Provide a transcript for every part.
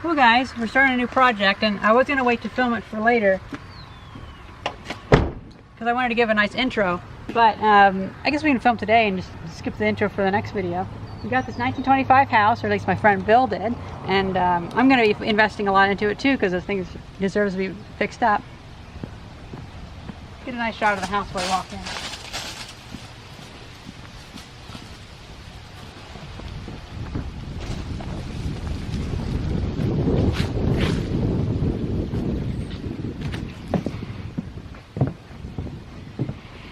Well guys, we're starting a new project and I was going to wait to film it for later because I wanted to give a nice intro, but I guess we can film today and just skip the intro for the next video. We got this 1925 house, or at least my friend Bill did, and I'm going to be investing a lot into it too because this thing deserves to be fixed up. Get a nice shot of the house while I walk in.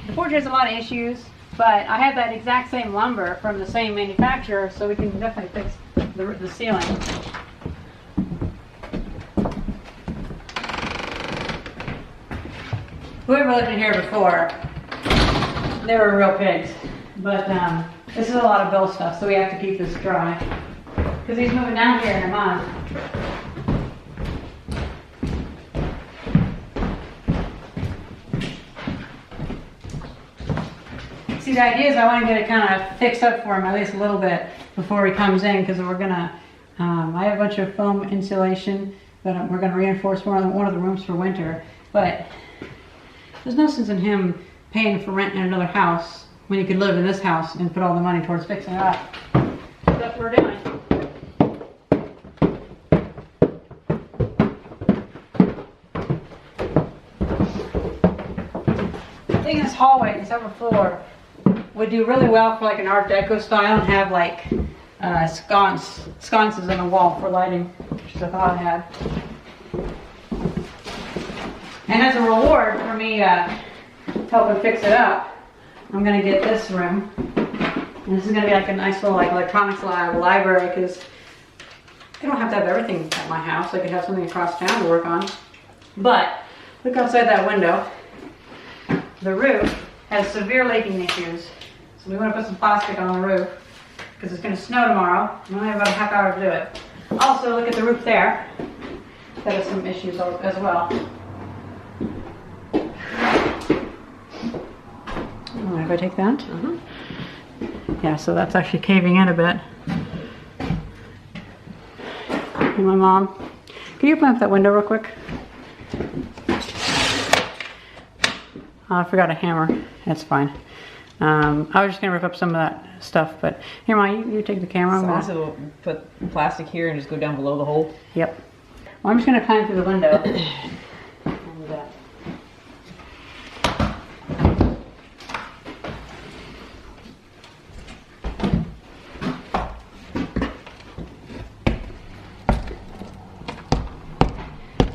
The porch has a lot of issues, but I have that exact same lumber from the same manufacturer, so we can definitely fix the ceiling. Whoever lived in here before, they were real pigs, but this is a lot of Bill stuff, so we have to keep this dry because he's moving down here in a month. See, the idea is I want to get it kind of fixed up for him at least a little bit before he comes in, because we're gonna. I have a bunch of foam insulation that we're gonna reinforce one of the rooms for winter. But there's no sense in him paying for rent in another house when he could live in this house and put all the money towards fixing it up. So that's what we're doing. I think this hallway, this upper floor, would do really well for like an Art Deco style and have like sconces on the wall for lighting, which is a thought I had. And as a reward for me helping fix it up, I'm gonna get this room. And this is gonna be like a nice little like electronics lab, library, because I don't have to have everything at my house. I could have something across town to work on. But look outside that window. The roof has severe leaking issues. So we want to put some plastic on the roof because it's going to snow tomorrow. We only have about a half hour to do it. Also, look at the roof there. That has some issues as well. If I take that? Yeah, so that's actually caving in a bit. And my mom, can you open up that window real quick? Oh, I forgot a hammer. That's fine. I was just gonna rip up some of that stuff, but here, Mom, you take the camera. So also put plastic here and just go down below the hole. Yep. Well, I'm just gonna climb through the window.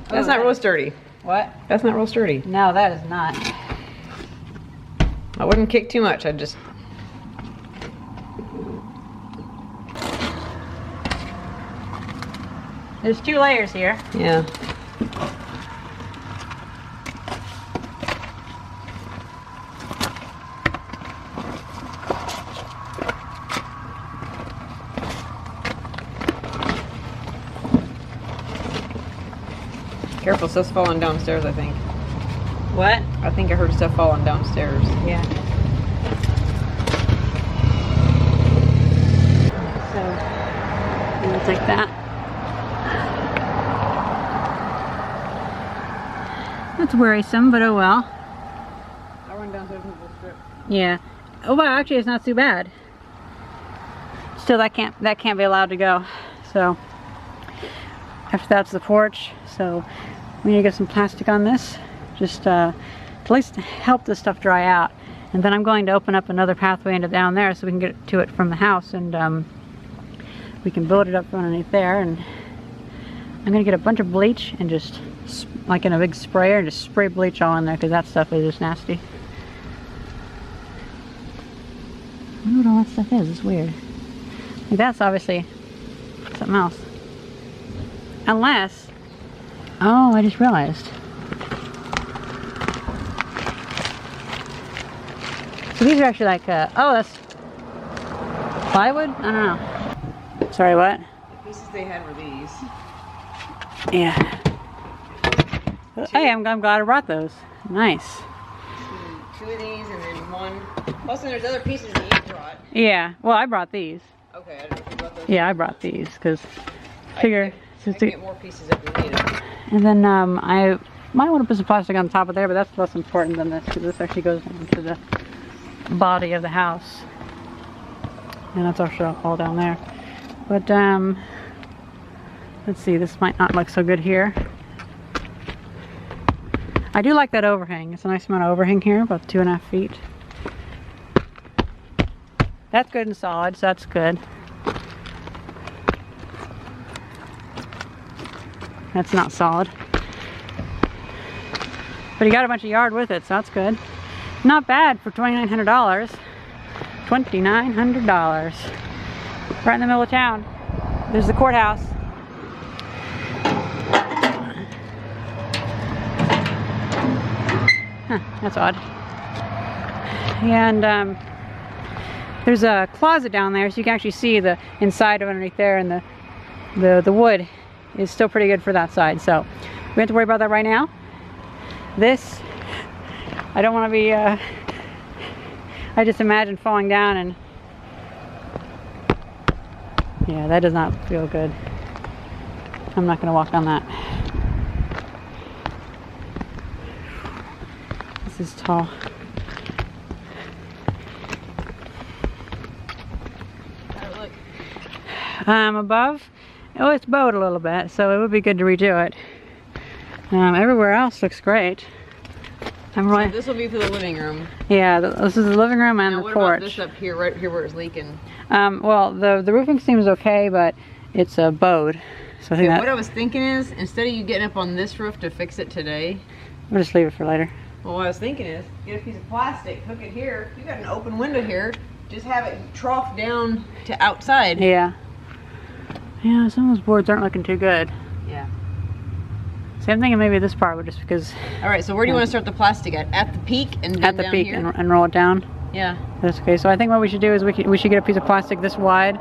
That's not real sturdy. What? That's not real sturdy. No, that is not. I wouldn't kick too much. I'd just... There's 2 layers here. Yeah. Careful, stuff's falling downstairs, I think. What? I think I heard stuff falling downstairs. Yeah. So, it's like that. That's worrisome, but oh well. I run downstairs into the strip. Yeah. Oh wow, actually it's not too bad. Still, that can't be allowed to go. So, after that's the porch. So, we need to get some plastic on this. Just to at least help this stuff dry out. And then I'm going to open up another pathway into down there so we can get to it from the house, and we can build it up underneath there. And I'm going to get a bunch of bleach and just, like in a big sprayer, and just spray bleach all in there because that stuff is just nasty. I wonder what all that stuff is. It's weird. Like that's obviously something else. Unless, oh, I just realized. So these are actually like, oh, that's plywood? I don't know. Sorry, what? The pieces they had were these. Yeah. Hey, I'm glad I brought those. Nice. Two of these and then one. Plus, then there's other pieces that you brought. Yeah, well, I brought these. Okay, I don't know if you brought those. Yeah, I brought these because figure We can get more pieces if we need them. And then I might want to put some plastic on top of there, but that's less important than this because this actually goes into the body of the house. And that's also all down there. But let's see, this might not look so good here. I do like that overhang. It's a nice amount of overhang here, about 2.5 feet. That's good and solid, so that's good. That's not solid. But he got a bunch of yard with it, so that's good. Not bad for $2,900. $2,900. Right in the middle of town. There's the courthouse. Huh, that's odd. And there's a closet down there, so you can actually see the inside of underneath there, and the wood is still pretty good for that side. So we don't have to worry about that right now. This, I don't want to be, I just imagine falling down and, yeah, that does not feel good. I'm not going to walk on that. This is tall. Above, oh, it's bowed a little bit, so it would be good to redo it. Everywhere else looks great. I'm really, so this will be for the living room. Yeah, this is the living room and now, the what porch. About this up here, right here where it's leaking? Well, the roofing seems okay, but it's bowed. So I think what I was thinking is, instead of you getting up on this roof to fix it today, we'll just leave it for later. Well, what I was thinking is, get a piece of plastic, hook it here. You got an open window here. Just have it trough down to outside. Yeah. Yeah, some of those boards aren't looking too good. Yeah. So I'm thinking maybe this part would just because. All right, so where do you want to start the plastic at? At the peak and then at the down peak here? and roll it down. Yeah. That's okay. So I think what we should do is we should get a piece of plastic this wide,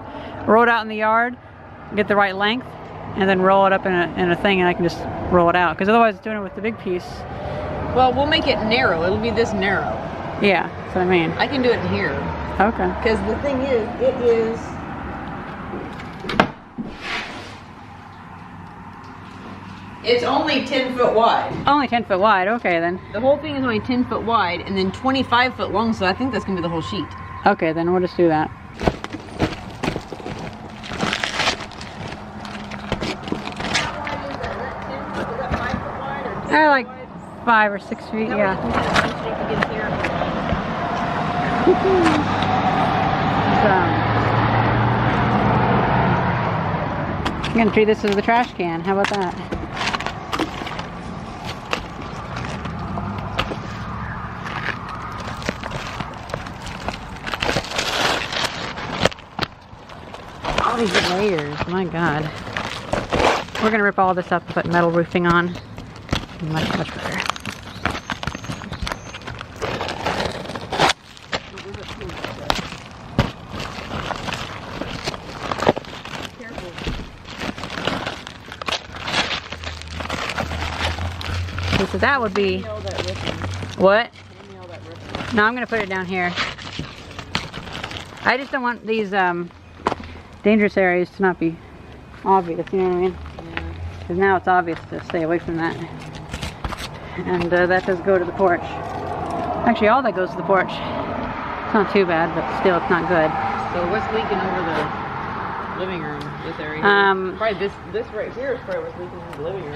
roll it out in the yard, get the right length, and then roll it up in a thing, and I can just roll it out. Because otherwise, doing it with the big piece. Well, we'll make it narrow. It'll be this narrow. Yeah, that's what I mean. I can do it in here. Okay. Because the thing is, it is. It's only 10 foot wide. Only 10 foot wide. Okay then. The whole thing is only 10 foot wide and then 25 foot long, so I think that's gonna be the whole sheet. Okay, then we'll just do that. Like 5 or 6 feet, yeah. I'm gonna treat this as the trash can. How about that? All these layers, my God. We're gonna rip all this up and put metal roofing on. Much better. Okay, so that would be what? No, I'm gonna put it down here. I just don't want these dangerous areas to not be obvious, you know what I mean? Because now it's obvious to stay away from that. And that does go to the porch. Actually, all that goes to the porch. It's not too bad, but still, it's not good. So what's leaking over the living room? This area. Probably this right here is probably what's leaking in the living room.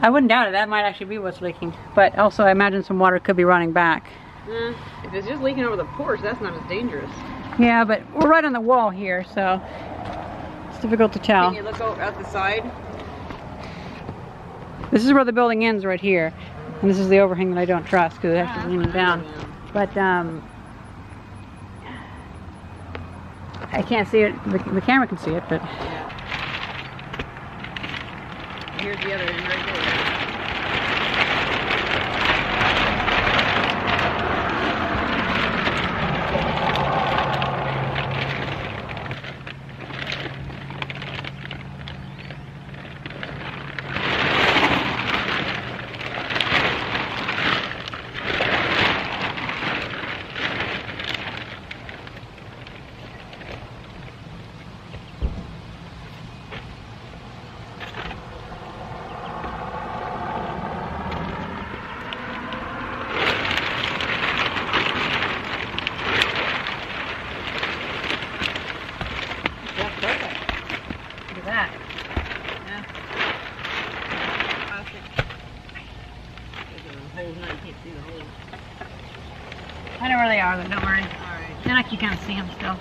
I wouldn't doubt it. That might actually be what's leaking. But also, I imagine some water could be running back. If it's just leaking over the porch, that's not as dangerous. Yeah, but we're right on the wall here, so it's difficult to tell. Can you look over at the side? This is where the building ends, right here. And this is the overhang that I don't trust because it's actually leaning down. But I can't see it. The camera can see it, but here's the other end right there. at that. Yeah. Plastic. There's holes now, you can't see the holes. I know where they are, though. Don't worry. Alright. Then you can't see them still.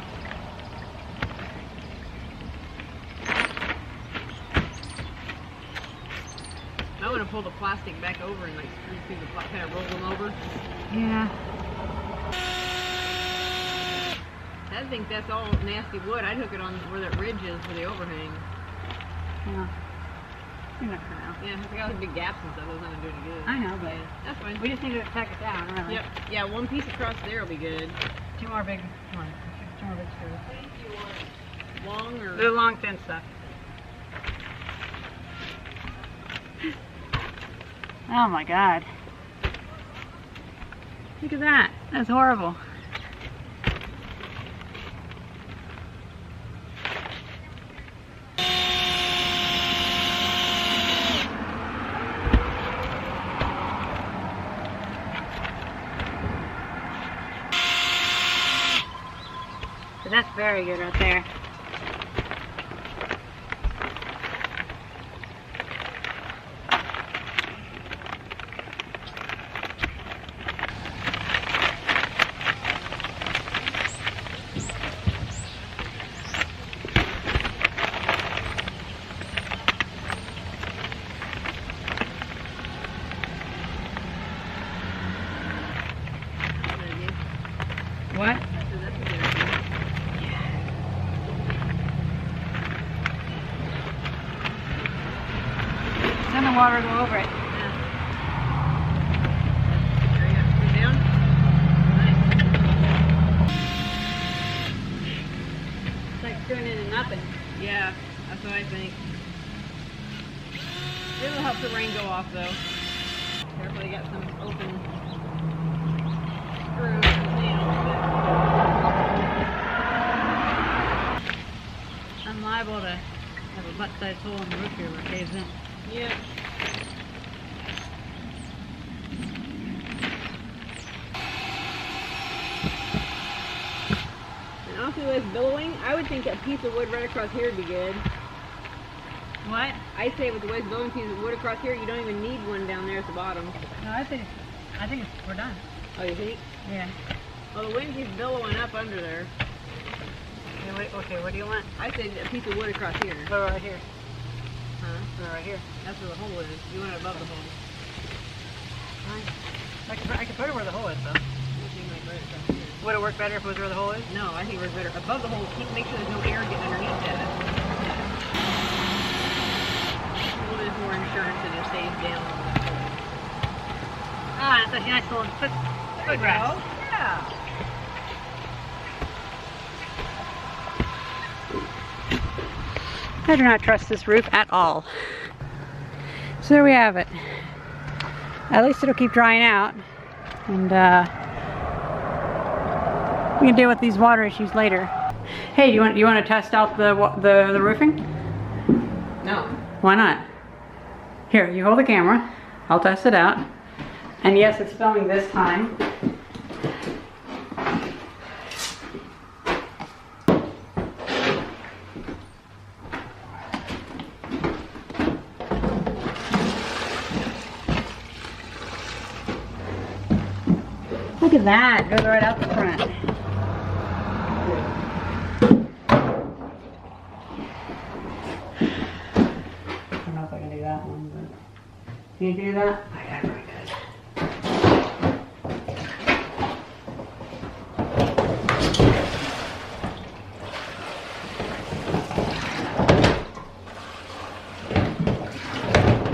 I want to pull the plastic back over and like screw through the kind of roll them over. Yeah. I think that's all nasty wood. I'd hook it on where that ridge is for the overhang. Yeah. You're not for now. Yeah, if I got those big gaps and stuff, those aren't doing any good. I know, but That's fine. we just need to tack it down, really. Yep. Yeah, one piece across there will be good. Two more big, come on, two more big screws. Long or? The long, thin stuff. Oh my God. Look at that. That's horrible. But that's very good right there. What? Then the water will go over it. It's like screwing into nothing. Yeah, that's what I think. It'll help the rain go off though. Careful, you got some open screws and nails. I'm liable to have a butt-sized hole in the roof here where it caves in. Yeah. And also with billowing, I would think a piece of wood right across here would be good. What? I'd say with the way it's blowing piece of wood across here, you don't even need one down there at the bottom. No, I think we're done. Oh, you think? Yeah. Well, the wind keeps billowing up under there. Okay, what do you want? I'd say a piece of wood across here. Put it right here. Huh? Put it right here. That's where the hole is. You want it above the hole. I can put it where the hole is, though. You think like right across here. Would it work better if it was where the hole is? No, I think it works better. Above the hole, make sure there's no air getting underneath that. A little bit more insurance and it stays down. Ah, that's a nice little foot rest. Yeah. I do not trust this roof at all. So there we have it. At least it'll keep drying out, and we can deal with these water issues later. Hey, do you want to test out the roofing? No. Why not? Here, you hold the camera. I'll test it out. And yes, it's filming this time. Look at that, goes right out the front. I don't know if I can do that one, but can you do that? I got it very good.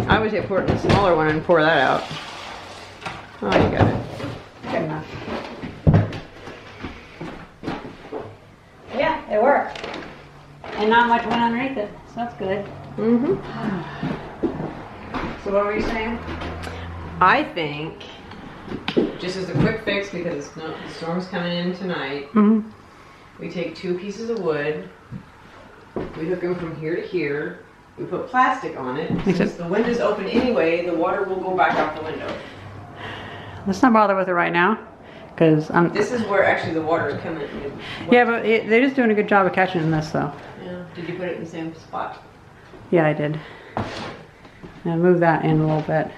I would say pour it in a smaller one and pour that out. Oh, you got it. Good enough. Yeah, it worked. And not much went underneath it, so that's good. Mm-hmm. So what were you saying? I think, just as a quick fix, because the storm's coming in tonight, Mm-hmm. we take 2 pieces of wood, we hook them from here to here, we put plastic on it. Since the window is open anyway, the water will go back out the window. Let's not bother with it right now, because I'm... This is where actually the water is coming in. Yeah, but they're just doing a good job of catching this, though. Yeah. Did you put it in the same spot? Yeah, I did. And move that in a little bit.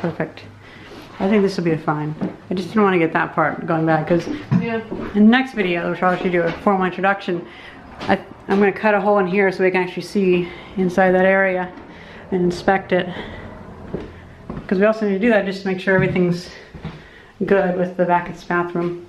Perfect. I think this will be fine. I just didn't want to get that part going back because Yeah. in the next video, which I'll actually do a formal introduction, I'm going to cut a hole in here so we can actually see inside that area and inspect it. Because we also need to do that just to make sure everything's good with the back of this bathroom.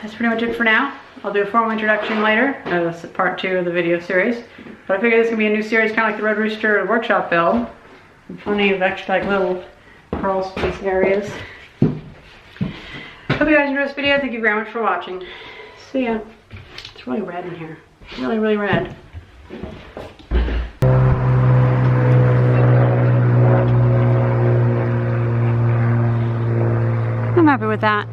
That's pretty much it for now. I'll do a formal introduction later. That's part 2 of the video series. But I figure this is going to be a new series, kind of like the Red Rooster workshop build. And plenty of extra like little crawl space areas. Hope you guys enjoyed this video. Thank you very much for watching. See ya. It's really red in here. Really, really red. I'm happy with that.